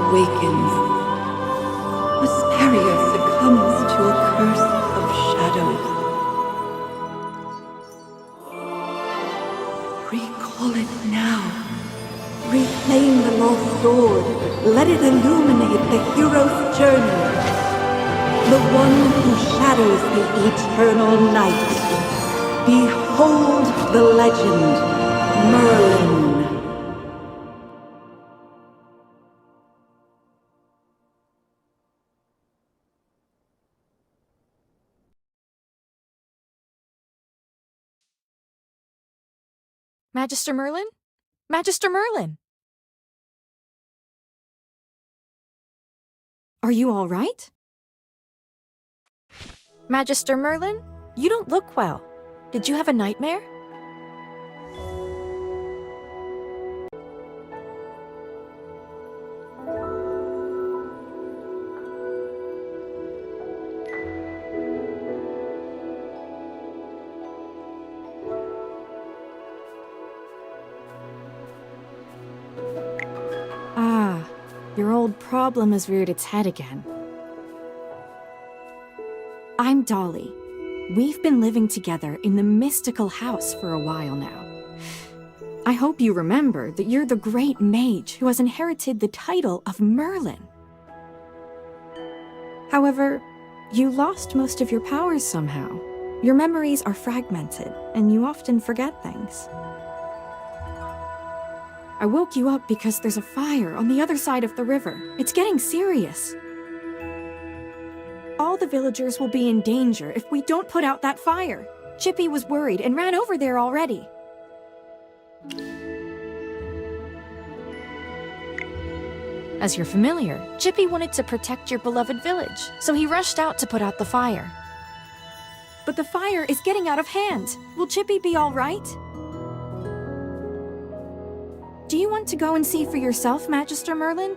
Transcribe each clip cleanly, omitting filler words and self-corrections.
awakens. Vesperia succumbs to a curse of shadows. Recall it now. Reclaim the lost sword. Let it illuminate the hero's journey. The one who shadows the eternal night. Behold the legend, Merlin. Magister Merlin? Magister Merlin! Are you all right? Magister Merlin? You don't look well. Did you have a nightmare? Ah, your old problem has reared its head again. I'm Dolly. We've been living together in the mystical house for a while now. I hope you remember that you're the great mage who has inherited the title of Merlin. However, you lost most of your powers somehow. Your memories are fragmented, and you often forget things. I woke you up because there's a fire on the other side of the river. It's getting serious. All the villagers will be in danger if we don't put out that fire. Chippy was worried and ran over there already. As your familiar, Chippy wanted to protect your beloved village, so he rushed out to put out the fire. But the fire is getting out of hand. Will Chippy be all right? Do you want to go and see for yourself, Magister Merlin?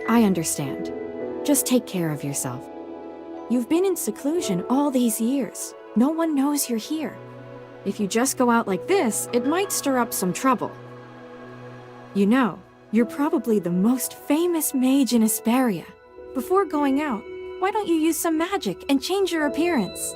I understand. Just take care of yourself. You've been in seclusion all these years. No one knows you're here. If you just go out like this, it might stir up some trouble. You know, you're probably the most famous mage in Vesperia. Before going out, why don't you use some magic and change your appearance?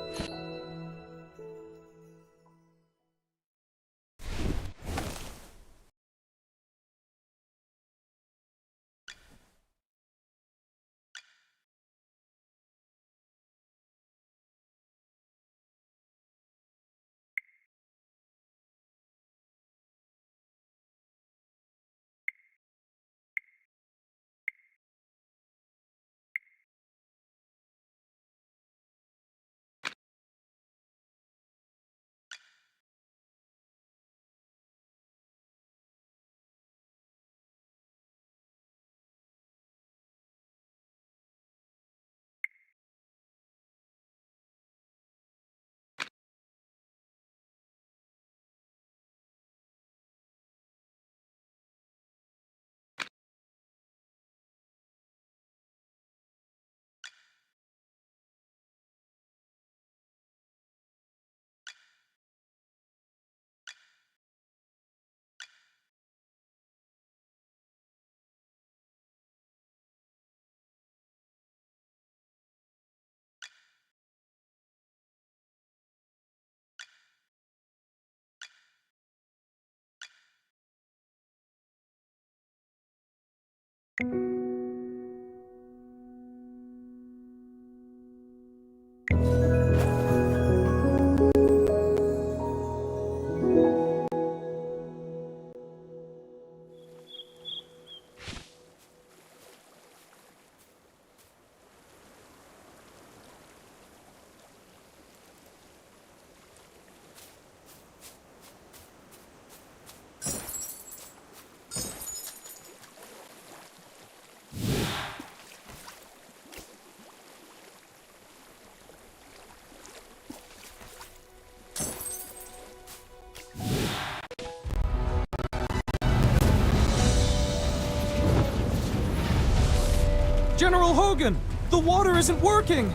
General Hogan! The water isn't working!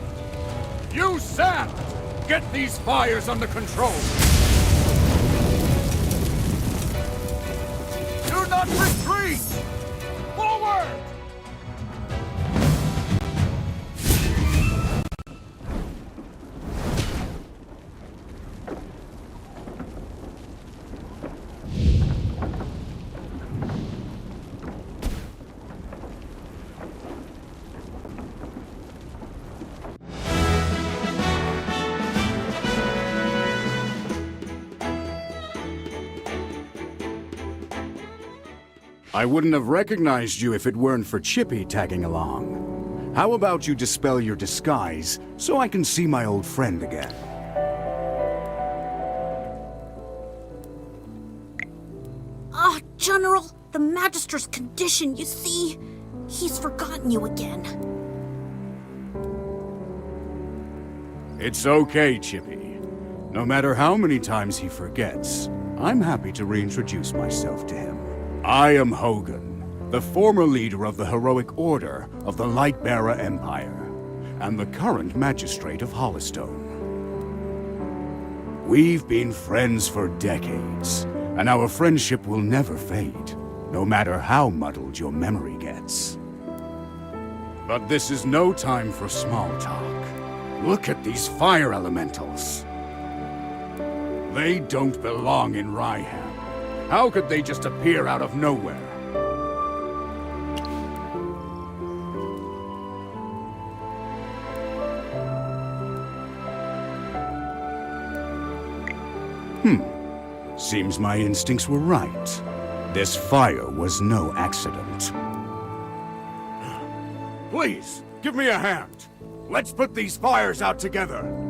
You, Sam! Get these fires under control! Do not retreat! Forward! I wouldn't have recognized you if it weren't for Chippy tagging along. How about you dispel your disguise so I can see my old friend again? Ah, General, the Magister's condition, you see? He's forgotten you again. It's okay, Chippy. No matter how many times he forgets, I'm happy to reintroduce myself to him. I am Hogan, the former leader of the Heroic Order of the Lightbearer Empire, and the current Magistrate of Hollistone. We've been friends for decades, and our friendship will never fade, no matter how muddled your memory gets. But this is no time for small talk. Look at these fire elementals. They don't belong in Rhyham. How could they just appear out of nowhere? Seems my instincts were right. This fire was no accident. Please, give me a hand. Let's put these fires out together.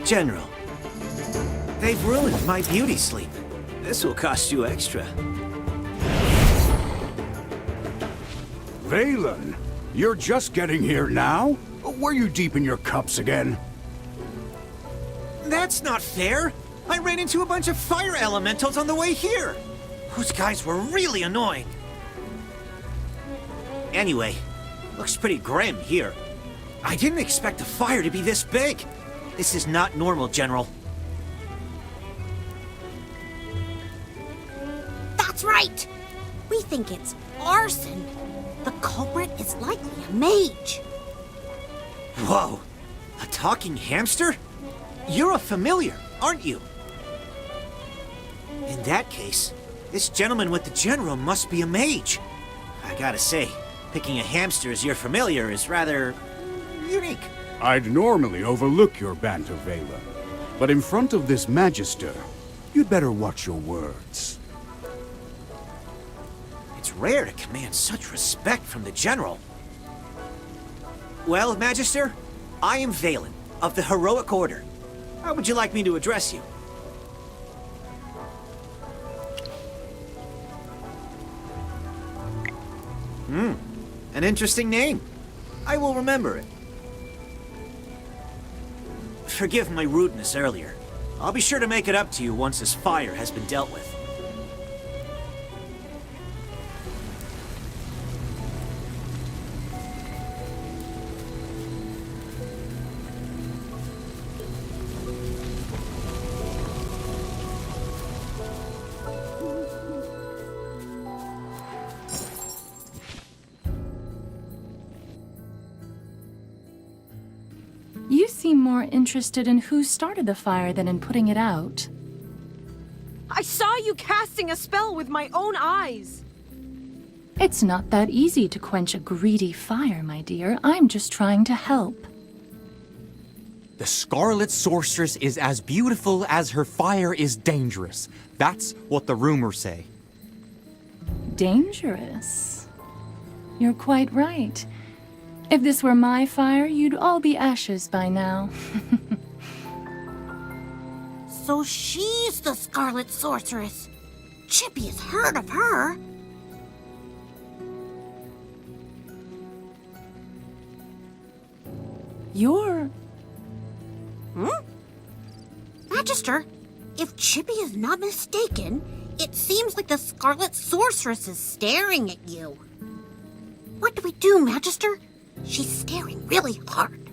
General, they've ruined my beauty sleep. This will cost you extra. Valen, you're just getting here now? Were you deep in your cups again? That's not fair! I ran into a bunch of fire elementals on the way here! Those guys were really annoying. Anyway, looks pretty grim here. I didn't expect the fire to be this big. This is not normal, General. That's right! We think it's arson. The culprit is likely a mage. Whoa! A talking hamster? You're a familiar, aren't you? In that case, this gentleman with the general must be a mage. I gotta say, picking a hamster as your familiar is rather unique. I'd normally overlook your banter, Valen, but in front of this Magister, you'd better watch your words. It's rare to command such respect from the general. Well, Magister, I am Valen, of the Heroic Order. How would you like me to address you? An interesting name. I will remember it. Forgive my rudeness earlier. I'll be sure to make it up to you once this fire has been dealt with. You seem more interested in who started the fire than in putting it out. I saw you casting a spell with my own eyes. It's not that easy to quench a greedy fire, my dear. I'm just trying to help. The Scarlet Sorceress is as beautiful as her fire is dangerous. That's what the rumors say. Dangerous? You're quite right. If this were my fire, you'd all be ashes by now. So she's the Scarlet Sorceress. Chippy has heard of her. You're... Magister, if Chippy is not mistaken, it seems like the Scarlet Sorceress is staring at you. What do we do, Magister? She's staring really hard.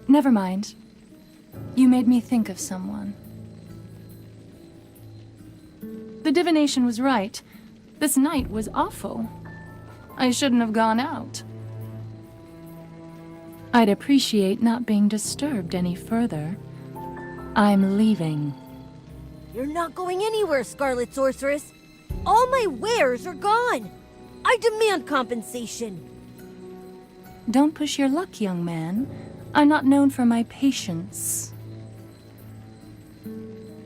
Never mind. You made me think of someone. The divination was right. This night was awful. I shouldn't have gone out. I'd appreciate not being disturbed any further. I'm leaving. You're not going anywhere, Scarlet Sorceress. All my wares are gone. I demand compensation. Don't push your luck, young man. I'm not known for my patience.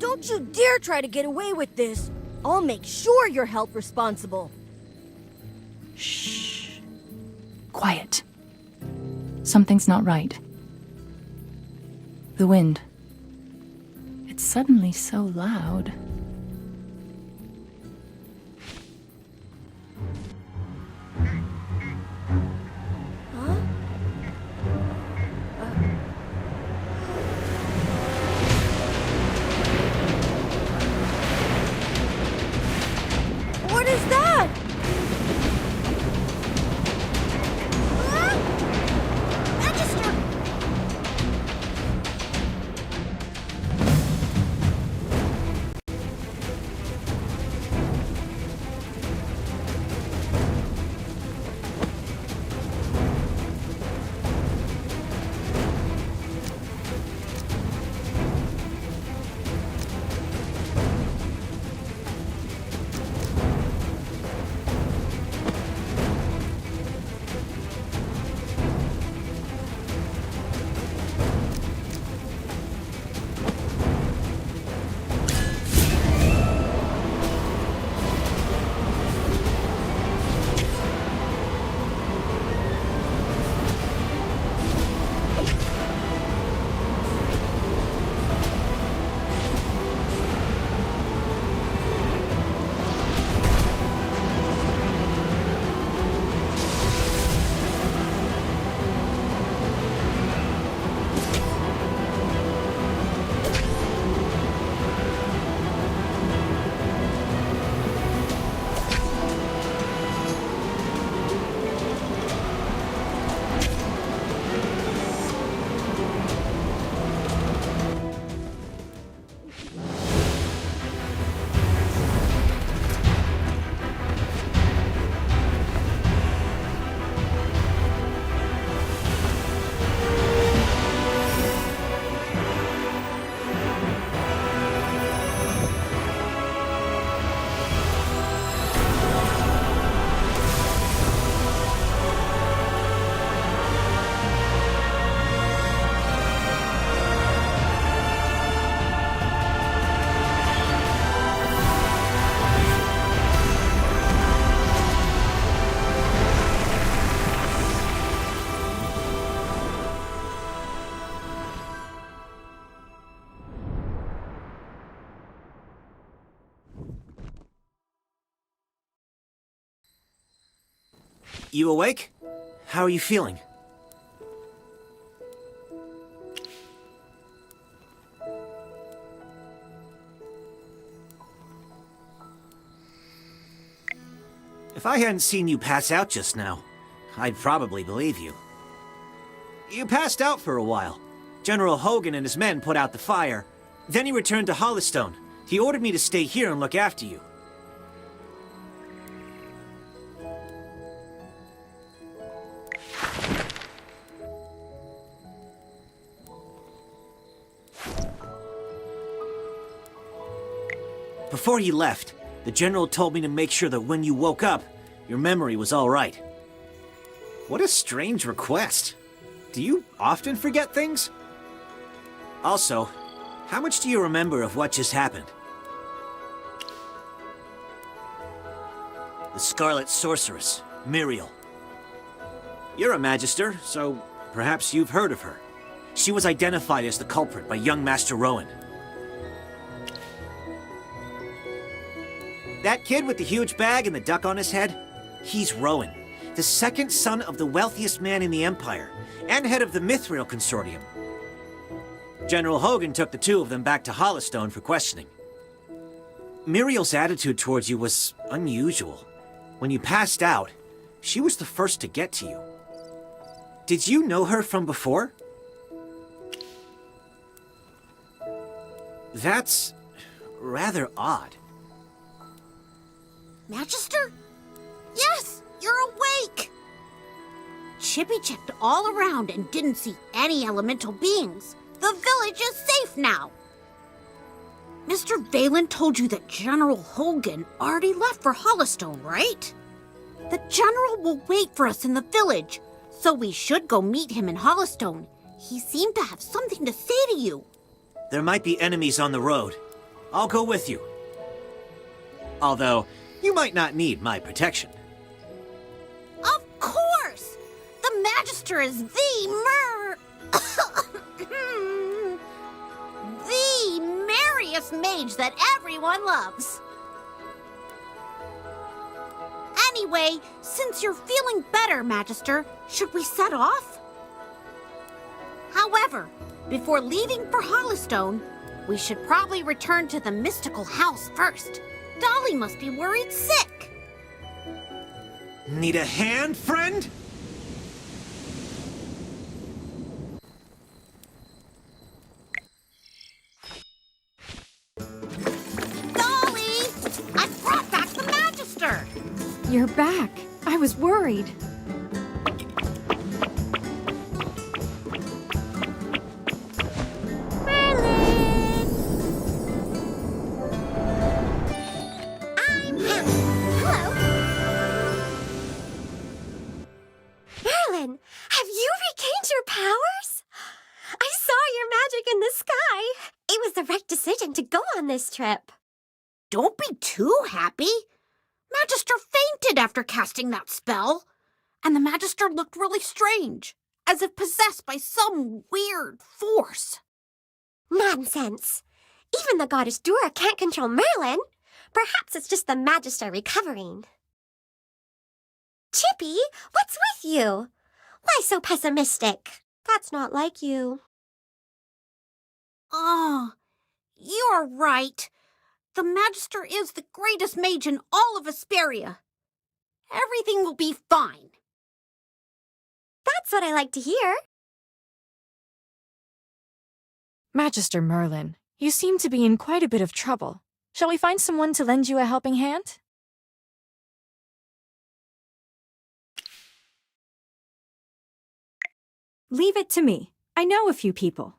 Don't you dare try to get away with this. I'll make sure you're held responsible. Shh. Quiet. Something's not right. The wind. It's suddenly so loud. What is that? Magister! You awake? How are you feeling? If I hadn't seen you pass out just now, I'd probably believe you. You passed out for a while. General Hogan and his men put out the fire. Then he returned to Hollistone. He ordered me to stay here and look after you. Before he left, the General told me to make sure that when you woke up, your memory was all right. What a strange request. Do you often forget things? Also, how much do you remember of what just happened? The Scarlet Sorceress, Muriel. You're a Magister, so perhaps you've heard of her. She was identified as the culprit by young Master Rowan. That kid with the huge bag and the duck on his head? He's Rowan, the second son of the wealthiest man in the Empire, and head of the Mithril Consortium. General Hogan took the two of them back to Hollistone for questioning. Muriel's attitude towards you was unusual. When you passed out, she was the first to get to you. Did you know her from before? That's rather odd. Magister? Yes, you're awake! Chippy checked all around and didn't see any elemental beings. The village is safe now. Mr. Valen told you that General Hogan already left for Hollistone, right? The General will wait for us in the village, so we should go meet him in Hollistone. He seemed to have something to say to you. There might be enemies on the road. I'll go with you. Although, you might not need my protection. Of course! The Magister is the famous mage that everyone loves. Anyway, since you're feeling better, Magister, should we set off? However, before leaving for Hollowstone, we should probably return to the mystical house first. Dolly must be worried sick. Need a hand, friend? Dolly! I brought back the Magister! You're back. I was worried. I'm Hannah. Hello. Merlin, have you regained your powers? I saw your magic in the sky. It was the right decision to go on this trip. Don't be too happy. Magister fainted after casting that spell. And the Magister looked really strange, as if possessed by some weird force. Nonsense. Even the goddess Dura can't control Merlin. Perhaps it's just the Magister recovering. Chippy, what's with you? Why so pessimistic? That's not like you. Oh, you're right. The Magister is the greatest mage in all of Asperia. Everything will be fine. That's what I like to hear. Magister Merlin, you seem to be in quite a bit of trouble. Shall we find someone to lend you a helping hand? Leave it to me. I know a few people.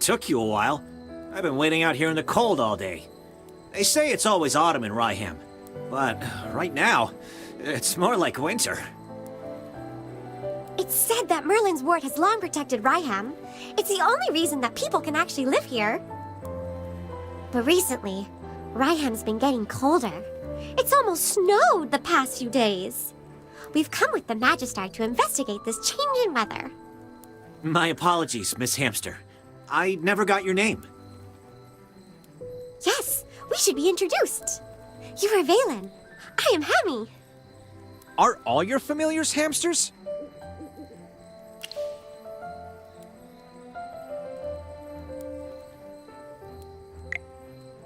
Took you a while. I've been waiting out here in the cold all day. They say it's always autumn in Rhyham, but right now, it's more like winter. It's said that Merlin's ward has long protected Rhyham. It's the only reason that people can actually live here. But recently, Rhyham's been getting colder. It's almost snowed the past few days. We've come with the Magister to investigate this change in weather. My apologies, Miss Hamster. I never got your name. Yes, we should be introduced. You are Valen. I am Hammy. Are all your familiars hamsters?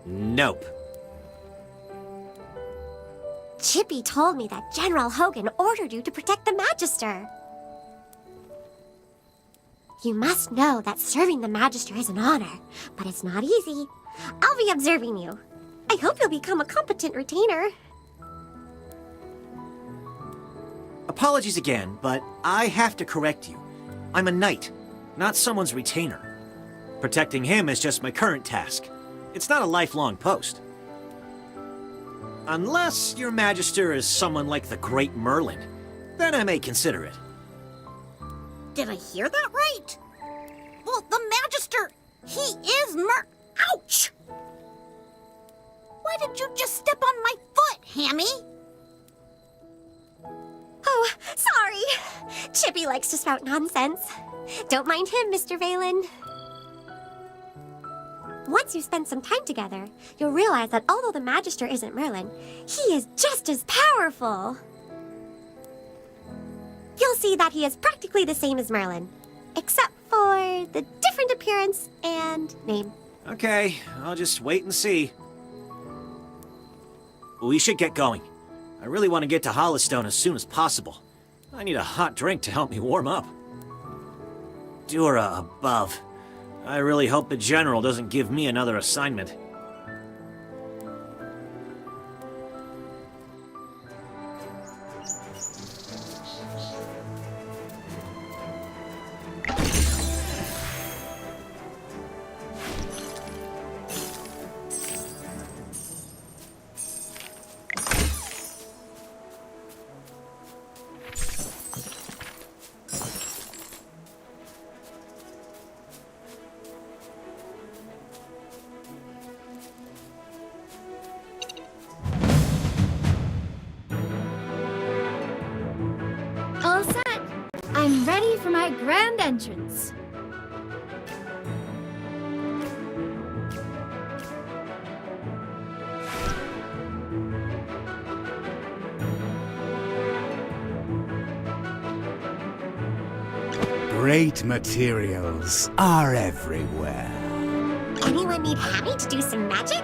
Nope. Chippy told me that General Hogan ordered you to protect the Magister. You must know that serving the Magister is an honor, but it's not easy. I'll be observing you. I hope you'll become a competent retainer. Apologies again, but I have to correct you. I'm a knight, not someone's retainer. Protecting him is just my current task. It's not a lifelong post. Unless your Magister is someone like the Great Merlin, then I may consider it. Did I hear that right? Well, the Magister, he is Ouch! Why did you just step on my foot, Hammy? Oh, sorry. Chippy likes to spout nonsense. Don't mind him, Mr. Valen. Once you spend some time together, you'll realize that although the Magister isn't Merlin, he is just as powerful. You'll see that he is practically the same as Merlin, except for the different appearance and name. Okay, I'll just wait and see. We should get going. I really want to get to Hollowstone as soon as possible. I need a hot drink to help me warm up. Dura above. I really hope the General doesn't give me another assignment. All set. I'm ready for my grand entrance. Great materials are everywhere. Anyone need Hammy to do some magic?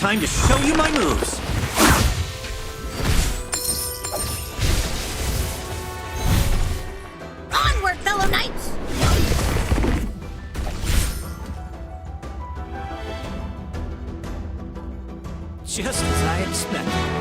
time to show you my moves! Onward, fellow knights! Just as I expected.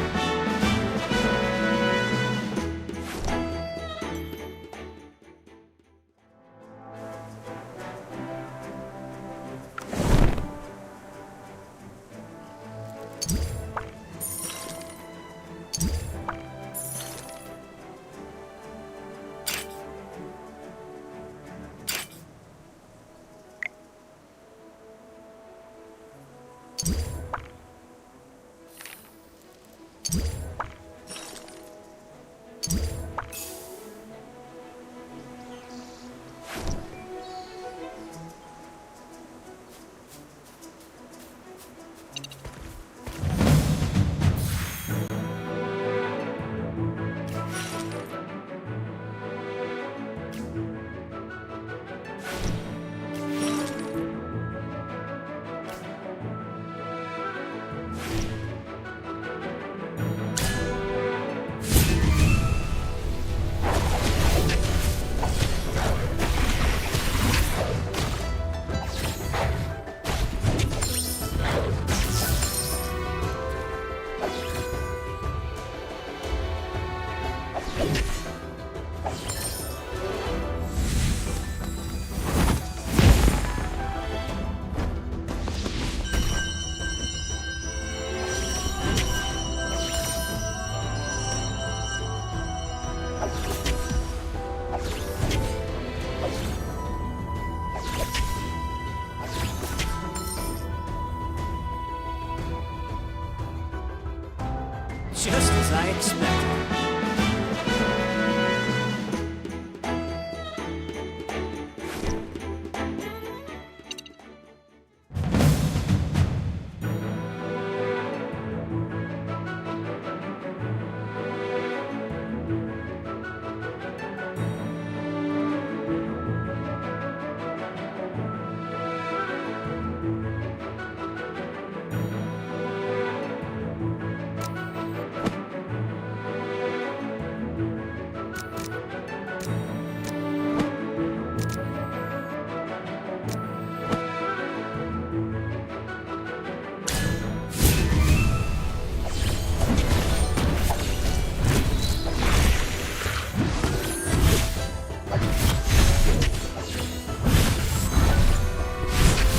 Just as I expected.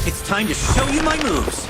It's time to show you my moves!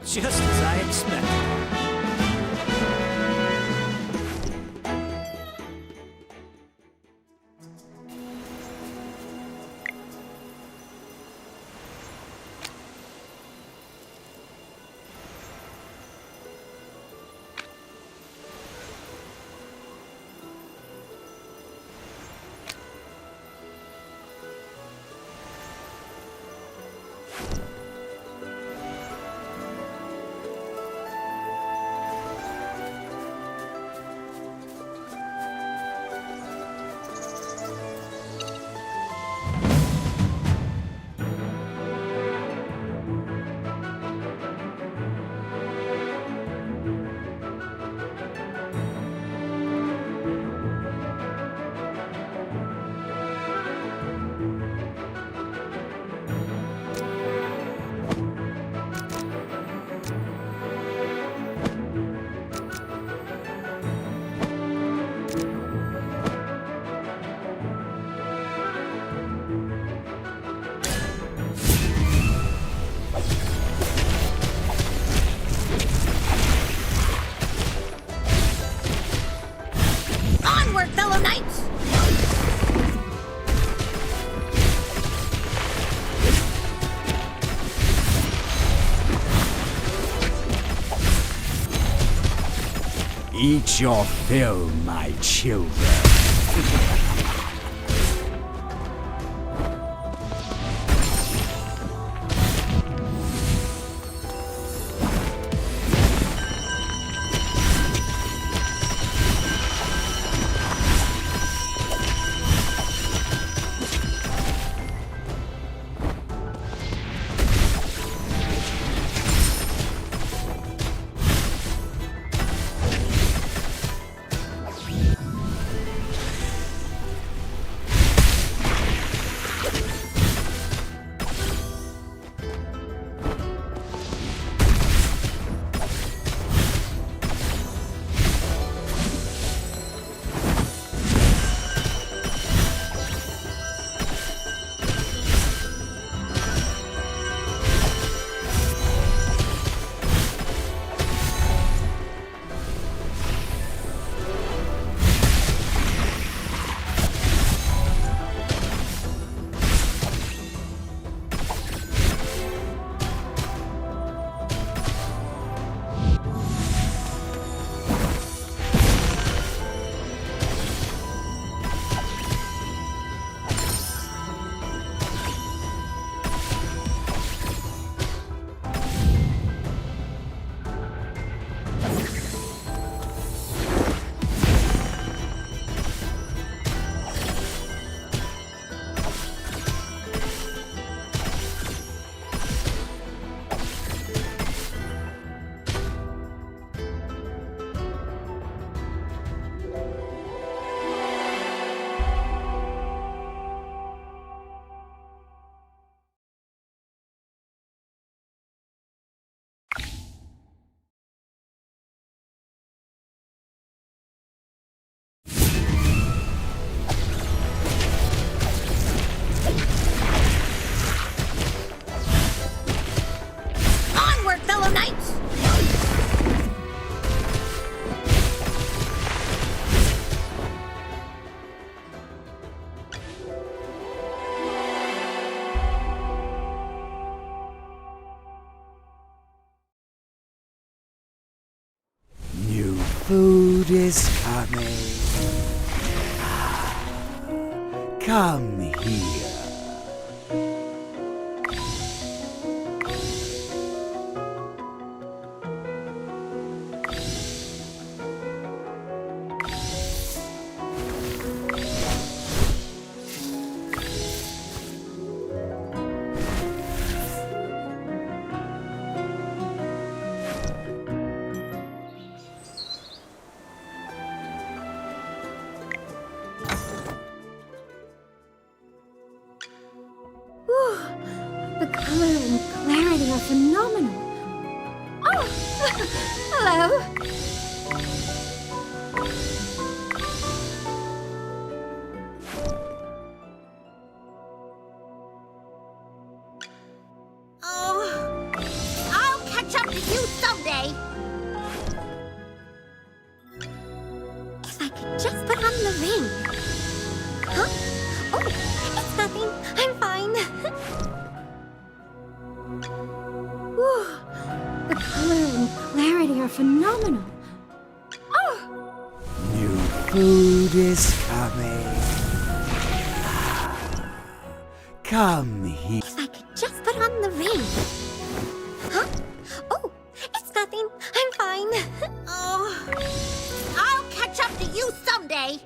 Just as I expected. Eat your fill, my children. Onward, fellow knights! New food is coming. Come here. The color and clarity are phenomenal. Oh, hello. Oh, I'll catch up to you someday. If I could just put on the ring. Huh? Oh, it's nothing. I'm fine. Whew. The color and clarity are phenomenal. Oh! New food is coming. Come here. If I could just put on the ring. Huh? Oh, it's nothing. I'm fine. Oh, I'll catch up to you someday.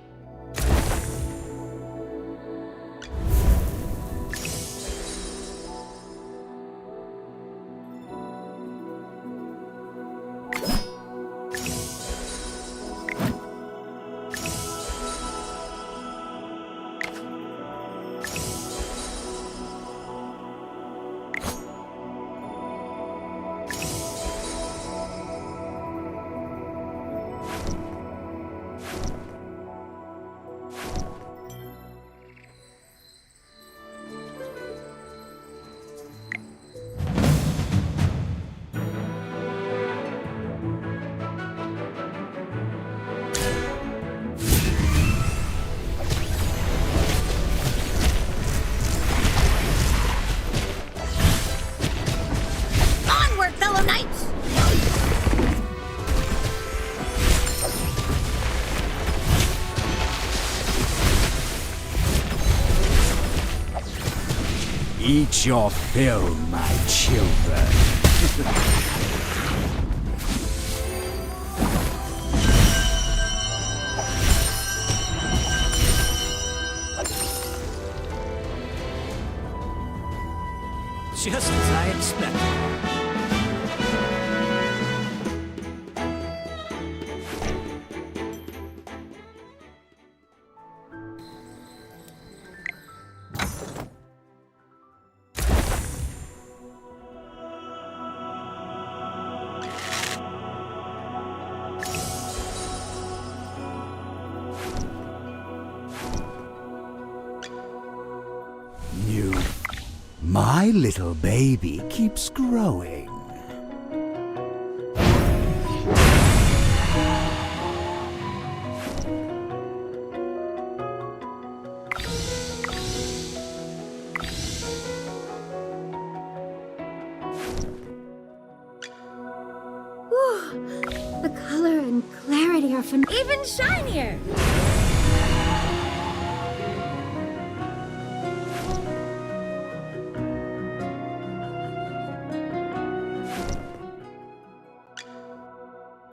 Eat your fill, my children. Just as I expected. My little baby keeps growing. The color and clarity are even shinier.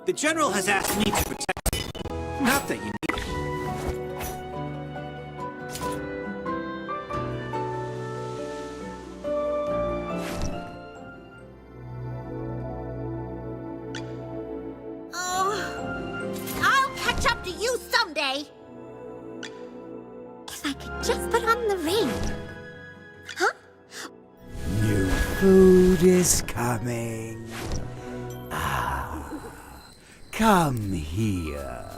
The General has asked me to protect you. Not that you need it. Oh, I'll catch up to you someday. If I could just put on the ring. Huh? New food is coming. Come here.